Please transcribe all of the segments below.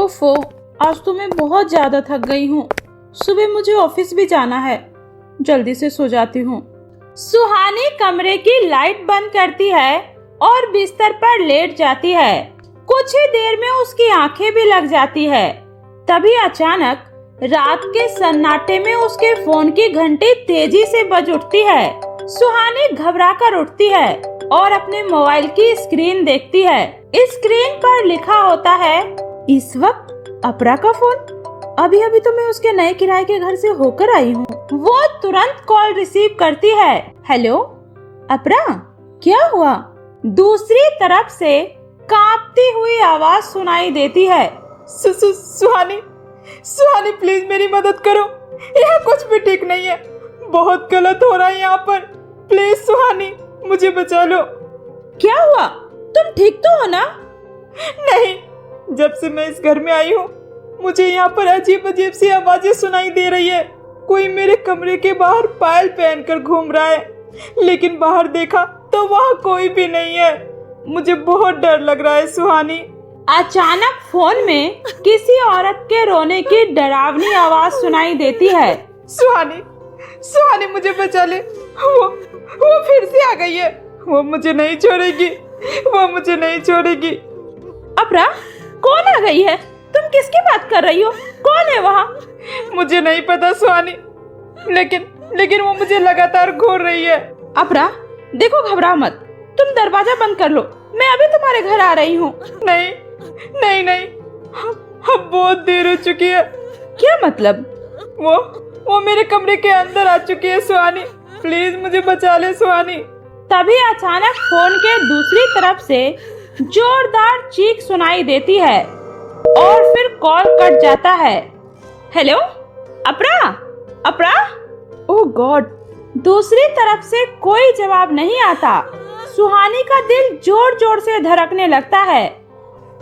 ओफो, आज तो मैं बहुत ज्यादा थक गई हूँ। सुबह मुझे ऑफिस भी जाना है। जल्दी से सो जाती हूँ। सुहानी कमरे की लाइट बंद करती है और बिस्तर पर लेट जाती है। कुछ ही देर में उसकी आंखें भी लग जाती है। तभी अचानक रात के सन्नाटे में उसके फोन की घंटी तेजी से बज उठती है। सुहानी घबराकर उठती है और अपने मोबाइल की स्क्रीन देखती है। स्क्रीन पर लिखा होता है, इस वक्त अपरा का फोन। अभी अभी तो मैं उसके नए किराए के घर से होकर आई हूँ। वो तुरंत कॉल रिसीव करती है। हेलो अपरा, क्या हुआ? दूसरी तरफ से कांपती हुई आवाज सुनाई देती है। सुहानी, सुहानी प्लीज मेरी मदद करो। यहाँ कुछ भी ठीक नहीं है। बहुत गलत हो रहा है यहाँ पर। प्लीज सुहानी, मुझे बचा लो। क्या हुआ? तुम ठीक तो हो ना? नहीं, जब से मैं इस घर में आई हूँ मुझे यहाँ पर अजीब अजीब सी आवाजें सुनाई दे रही है। कोई मेरे कमरे के बाहर पायल पहनकर घूम रहा है, लेकिन बाहर देखा तो वहाँ कोई भी नहीं है। मुझे बहुत डर लग रहा है सुहानी। अचानक फोन में किसी औरत के रोने की डरावनी आवाज सुनाई देती है। सुहानी, सुहानी मुझे बचा ले। वो फिर से आ गई है। वो मुझे नहीं छोड़ेगी, वो मुझे नहीं छोड़ेगी। अपरा, कौन आ गई है? तुम किसकी बात कर रही हो? कौन है वहाँ? मुझे नहीं पता सुहानी, लेकिन वो मुझे लगातार घूर रही है। अपरा देखो, घबराओ मत। तुम दरवाजा बंद कर लो, मैं अभी तुम्हारे घर आ रही हूँ। नहीं नहीं नहीं, अब बहुत देर हो चुकी है। क्या मतलब? वो मेरे कमरे के अंदर आ चुकी है सुहानी। प्लीज मुझे बचा ले सुहानी। तभी अचानक फोन के दूसरी तरफ से जोरदार चीख सुनाई देती है और फिर कॉल कट जाता है। हेलो अपरा, अपरा। ओह गॉड, दूसरी तरफ से कोई जवाब नहीं आता। सुहानी का दिल जोर जोर से धड़कने लगता है।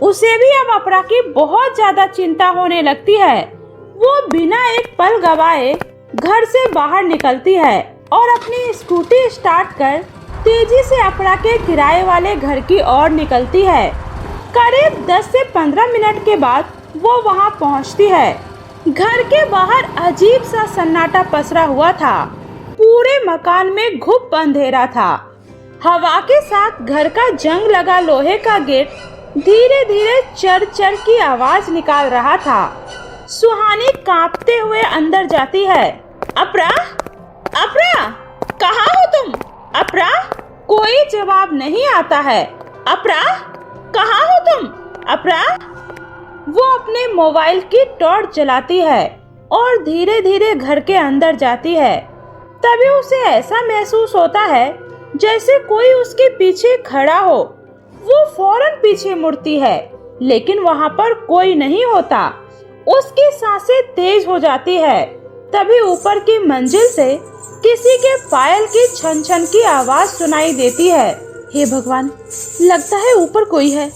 उसे भी अब अपरा की बहुत ज्यादा चिंता होने लगती है। वो बिना एक पल गवाए घर से बाहर निकलती है और अपनी स्कूटी स्टार्ट कर तेजी से अपरा के किराए वाले घर की ओर निकलती है। करीब 10 से 15 मिनट के बाद वो वहां पहुंचती है। घर के बाहर अजीब सा सन्नाटा पसरा हुआ था। पूरे मकान में घुप अंधेरा था। हवा के साथ घर का जंग लगा लोहे का गेट धीरे धीरे चर चर की आवाज निकाल रहा था। सुहानी कांपते हुए अंदर जाती है। अपरा, अपरा, कहाँ हो तुम? अपरा, कोई जवाब नहीं आता है। अपरा, कहाँ हो तुम? अपरा। वो अपने मोबाइल की टॉर्च जलाती है और धीरे धीरे घर के अंदर जाती है। तभी उसे ऐसा महसूस होता है जैसे कोई उसके पीछे खड़ा हो। वो फौरन पीछे मुड़ती है, लेकिन वहाँ पर कोई नहीं होता। उसकी सांसें तेज हो जाती है। तभी ऊपर की मंजिल से किसी के पायल की छन छन की आवाज सुनाई देती है। हे भगवान, लगता है ऊपर कोई है।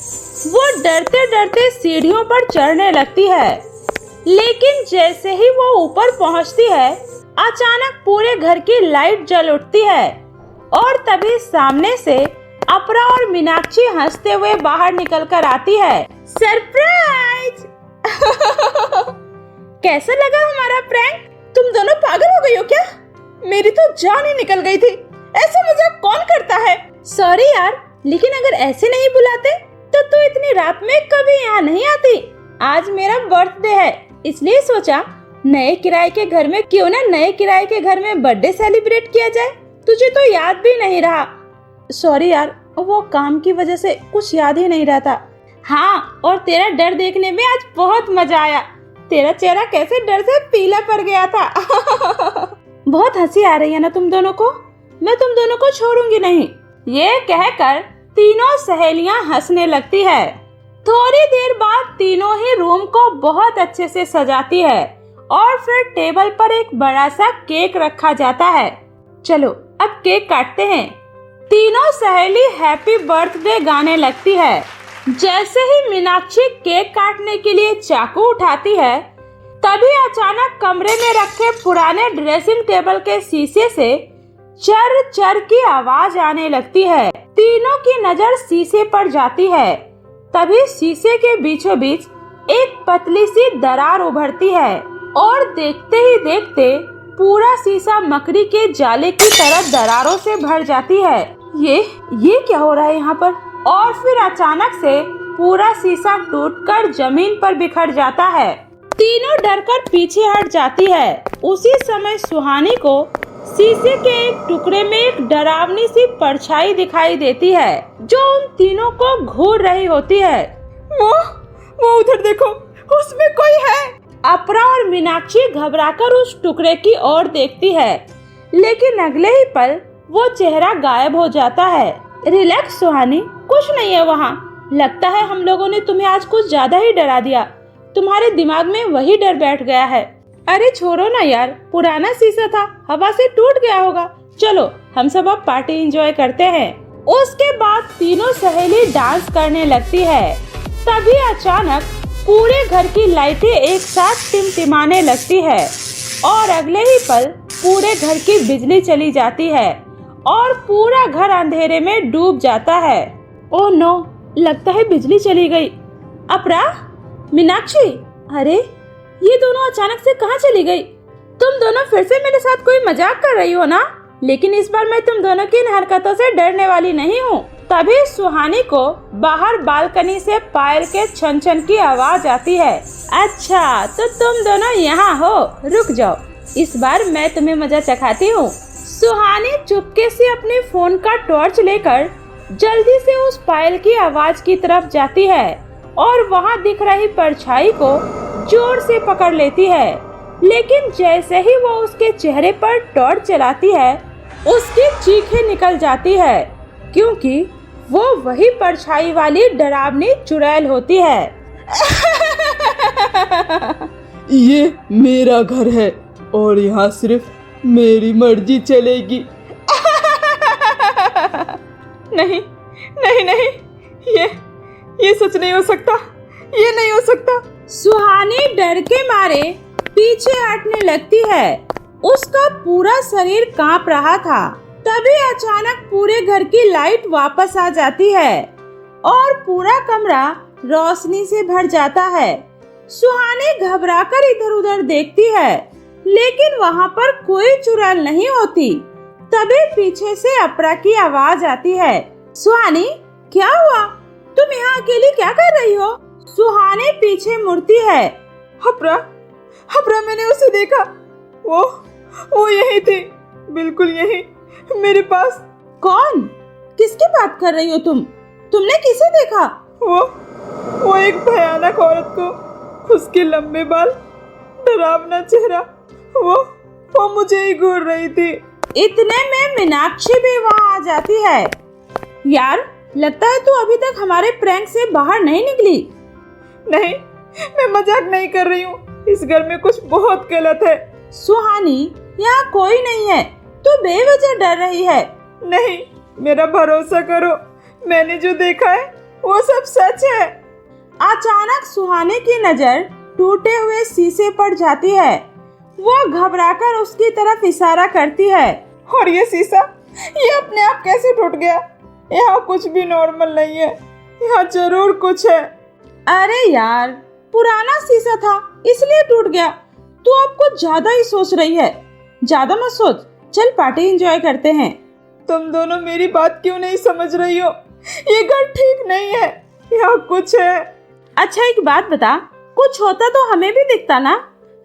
वो डरते डरते सीढ़ियों पर चढ़ने लगती है, लेकिन जैसे ही वो ऊपर पहुंचती है, अचानक पूरे घर की लाइट जल उठती है और तभी सामने से अपरा और मीनाक्षी हंसते हुए बाहर निकल कर आती है। सरप्राइज! कैसा लगा हमारा प्रैंक? तुम दोनों पागल हो गई हो क्या? मेरी तो जान ही निकल गई थी। ऐसा मजाक कौन करता है? सॉरी यार, लेकिन अगर ऐसे नहीं बुलाते तो तू इतनी रात में कभी यहाँ नहीं आती। आज मेरा बर्थडे है, इसलिए सोचा नए किराए के घर में क्यों ना नए किराए के घर में बर्थडे सेलिब्रेट किया जाए। तुझे तो याद भी नहीं रहा। सॉरी यार, वो काम की वजह से कुछ याद ही नहीं रहता। हाँ, और तेरा डर देखने में आज बहुत मजा आया। तेरा चेहरा कैसे डर से पीला पड़ गया था। बहुत हंसी आ रही है ना तुम दोनों को? मैं तुम दोनों को छोड़ूंगी नहीं। ये कहकर तीनों सहेलियां हंसने लगती है। थोड़ी देर बाद तीनों ही रूम को बहुत अच्छे से सजाती है और फिर टेबल पर एक बड़ा सा केक रखा जाता है। चलो अब केक काटते हैं। तीनों सहेली हैप्पी बर्थडे गाने लगती है। जैसे ही मीनाक्षी केक काटने के लिए चाकू उठाती है, तभी अचानक कमरे में रखे पुराने ड्रेसिंग टेबल के शीशे से चर चर की आवाज आने लगती है। तीनों की नजर शीशे पर जाती है। तभी शीशे के बीचों बीच एक पतली सी दरार उभरती है और देखते ही देखते पूरा शीशा मकड़ी के जाले की तरह दरारों से भर जाती है। ये क्या हो रहा है यहाँ पर? और फिर अचानक से पूरा शीशा टूटकर जमीन पर बिखर जाता है। तीनों डरकर पीछे हट जाती है। उसी समय सुहानी को शीशे के एक टुकड़े में एक डरावनी सी परछाई दिखाई देती है जो उन तीनों को घूर रही होती है। वो उधर देखो, उसमें कोई है। अपरा और मीनाक्षी घबराकर उस टुकड़े की ओर देखती है, लेकिन अगले ही पल वो चेहरा गायब हो जाता है। रिलैक्स सुहानी, कुछ नहीं है वहाँ। लगता है हम लोगों ने तुम्हें आज कुछ ज्यादा ही डरा दिया। तुम्हारे दिमाग में वही डर बैठ गया है। अरे छोड़ो ना यार, पुराना शीशा था, हवा से टूट गया होगा। चलो हम सब अब पार्टी एंजॉय करते हैं। उसके बाद तीनों सहेली डांस करने लगती है। तभी अचानक पूरे घर की लाइटें एक साथ टिमटिमाने लगती है और अगले ही पल पूरे घर की बिजली चली जाती है और पूरा घर अंधेरे में डूब जाता है। ओह नो, लगता है बिजली चली गई। अपरा, मीनाक्षी, अरे ये दोनों अचानक से कहाँ चली गई? तुम दोनों फिर से मेरे साथ कोई मजाक कर रही हो ना? लेकिन इस बार मैं तुम दोनों की इन हरकतों से डरने वाली नहीं हूँ। तभी सुहानी को बाहर बालकनी से पायल के छन छन की आवाज आती है। अच्छा, तो तुम दोनों यहाँ हो, रुक जाओ, इस बार मैं तुम्हें मजा चखाती हूँ। सुहानी चुपके से अपने फोन का टॉर्च लेकर जल्दी से उस पायल की आवाज की तरफ जाती है और वहाँ दिख रही परछाई को जोर से पकड़ लेती है। लेकिन जैसे ही वो उसके चेहरे पर टॉर्च चलाती है, उसकी चीखें निकल जाती है, क्योंकि वो वही परछाई वाली डरावनी चुड़ैल होती है। ये मेरा घर है और यहाँ सिर्फ मेरी मर्जी चलेगी। नहीं नहीं नहीं, ये सच नहीं हो सकता, ये नहीं हो सकता। सुहानी डर के मारे पीछे हटने लगती है। उसका पूरा शरीर कांप रहा था। तभी अचानक पूरे घर की लाइट वापस आ जाती है और पूरा कमरा रोशनी से भर जाता है। सुहानी घबराकर इधर उधर देखती है, लेकिन वहाँ पर कोई चुड़ैल नहीं होती। तभी पीछे से अपरा की आवाज आती है। सुहानी, क्या हुआ? तुम यहाँ अकेली क्या कर रही हो? सुहानी पीछे मुड़ती है। अपरा, मैंने उसे देखा। वो यही थी, बिल्कुल यही, मेरे पास। कौन? किसकी बात कर रही हो तुम? तुमने किसे देखा? वो एक भयानक औरत को, उसके लंबे बाल, डरावना चेहरा, वो मुझे ही घूर रही थी। इतने में मीनाक्षी भी वहाँ आ जाती है। यार, लगता है तू अभी तक हमारे प्रैंक से बाहर नहीं निकली। नहीं, मैं मजाक नहीं कर रही हूँ, इस घर में कुछ बहुत गलत है। सुहानी, यहाँ कोई नहीं है, तू बेवजह डर रही है। नहीं, मेरा भरोसा करो, मैंने जो देखा है वो सब सच है। अचानक सुहानी की नजर टूटे हुए शीशे पर जाती है। वो घबराकर उसकी तरफ इशारा करती है। और ये शीशा, ये अपने आप कैसे टूट गया? यहाँ कुछ भी नॉर्मल नहीं है, यहाँ जरूर कुछ है। अरे यार, पुराना शीशा था इसलिए टूट गया। तू अब कुछ ज्यादा ही सोच रही है। ज्यादा मत सोच, चल पार्टी एंजॉय करते हैं। तुम दोनों मेरी बात क्यों नहीं समझ रही हो? ये घर ठीक नहीं है, यहाँ कुछ है। अच्छा एक बात बता, कुछ होता तो हमें भी दिखता ना।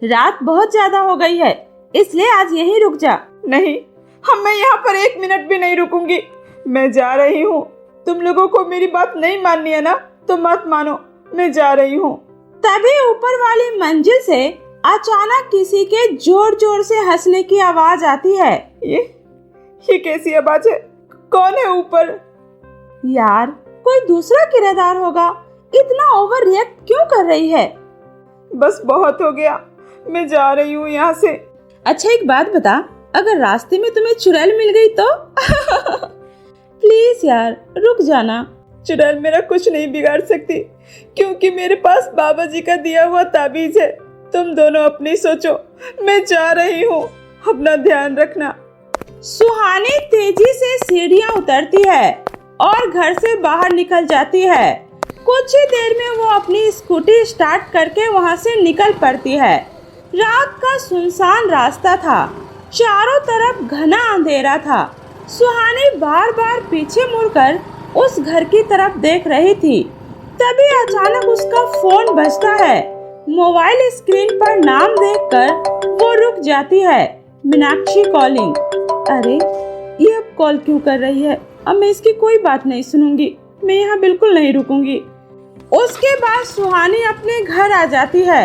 रात बहुत ज्यादा हो गई है, इसलिए आज यहीं रुक जा। नहीं, मैं यहाँ पर 1 मिनट भी नहीं रुकूंगी, मैं जा रही हूँ। तुम लोगों को मेरी बात नहीं माननी है ना, तो मत मानो, मैं जा रही हूँ। तभी ऊपर वाली मंजिल से अचानक किसी के जोर जोर से हंसने की आवाज आती है। ये कैसी आवाज है? कौन है ऊपर? यार, कोई दूसरा किरदार होगा। इतना ओवर रिएक्ट क्यों कर रही है? बस बहुत हो गया, मैं जा रही हूँ यहाँ से। अच्छा एक बात बता, अगर रास्ते में तुम्हें चुड़ैल मिल गई तो? प्लीज यार, रुक जाना। चुड़ैल मेरा कुछ नहीं बिगाड़ सकती, क्योंकि मेरे पास बाबा जी का दिया हुआ ताबीज है। तुम दोनों अपनी सोचो, मैं जा रही हूँ, अपना ध्यान रखना। सुहानी तेजी से सीढ़ियाँ उतरती है और घर से बाहर निकल जाती है। कुछ ही देर में वो अपनी स्कूटी स्टार्ट करके वहां से निकल पड़ती है। रात का सुनसान रास्ता था, चारों तरफ घना अंधेरा था। सुहानी बार बार पीछे मुड़कर उस घर की तरफ देख रही थी। तभी अचानक उसका फोन बजता है। मोबाइल स्क्रीन पर नाम देखकर वो रुक जाती है। मीनाक्षी कॉलिंग। अरे ये अब कॉल क्यों कर रही है? अब मैं इसकी कोई बात नहीं सुनूंगी, मैं यहाँ बिल्कुल नहीं रुकूंगी। उसके बाद सुहानी अपने घर आ जाती है।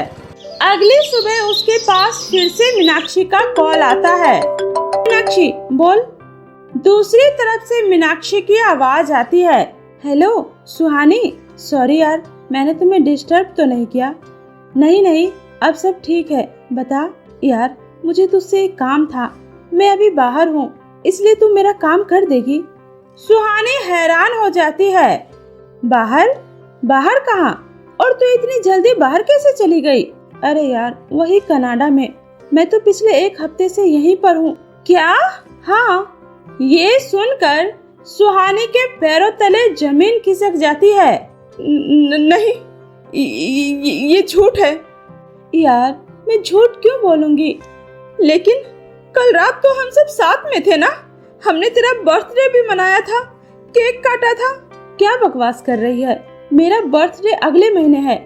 अगली सुबह उसके पास फिर से मीनाक्षी का कॉल आता है। मीनाक्षी बोल। दूसरी तरफ से मीनाक्षी की आवाज आती है। हेलो सुहानी, सॉरी यार, मैंने तुम्हें डिस्टर्ब तो नहीं किया? नहीं, अब सब ठीक है। बता यार, मुझे तुझसे एक काम था। मैं अभी बाहर हूँ, इसलिए तू मेरा काम कर देगी? सुहानी हैरान हो जाती है। बाहर कहाँ? और तू इतनी जल्दी बाहर कैसे चली गई? अरे यार, वही कनाडा में। मैं तो पिछले 1 हफ्ते से यहीं पर हूँ। क्या? हाँ। ये सुनकर सुहानी के पैरों तले जमीन खिसक जाती है। नहीं, ये झूठ है। यार, मैं झूठ क्यों बोलूंगी? लेकिन कल रात तो हम सब साथ में थे ना? हमने तेरा बर्थडे भी मनाया था, केक काटा था। क्या बकवास कर रही है? मेरा बर्थडे अगले महीने है।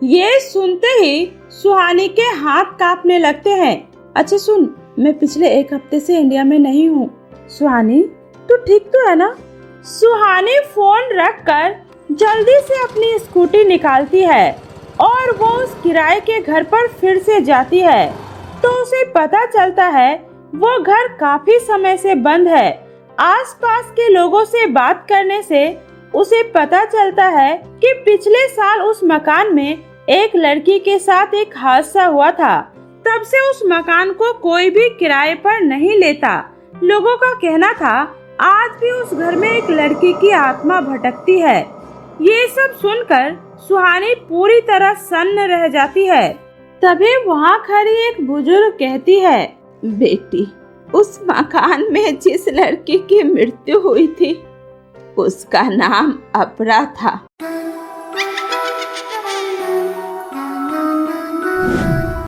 ये सुनते ही सुहानी के हाथ कांपने लगते हैं। अच्छा सुन, मैं पिछले 1 हफ्ते से इंडिया में नहीं हूँ। सुहानी, तू ठीक तो है ना? सुहानी फोन रखकर जल्दी से अपनी स्कूटी निकालती है और वो उस किराए के घर पर फिर से जाती है। तो उसे पता चलता है वो घर काफी समय से बंद है। आसपास के लोगों से बात करने से उसे पता चलता है कि पिछले साल उस मकान में एक लड़की के साथ एक हादसा हुआ था। तब से उस मकान को कोई भी किराए पर नहीं लेता। लोगों का कहना था आज भी उस घर में एक लड़की की आत्मा भटकती है। ये सब सुनकर सुहानी पूरी तरह सन्न रह जाती है। तभी वहाँ खड़ी एक बुजुर्ग कहती है, बेटी, उस मकान में जिस लड़की की मृत्यु हुई थी उसका नाम अपरा था।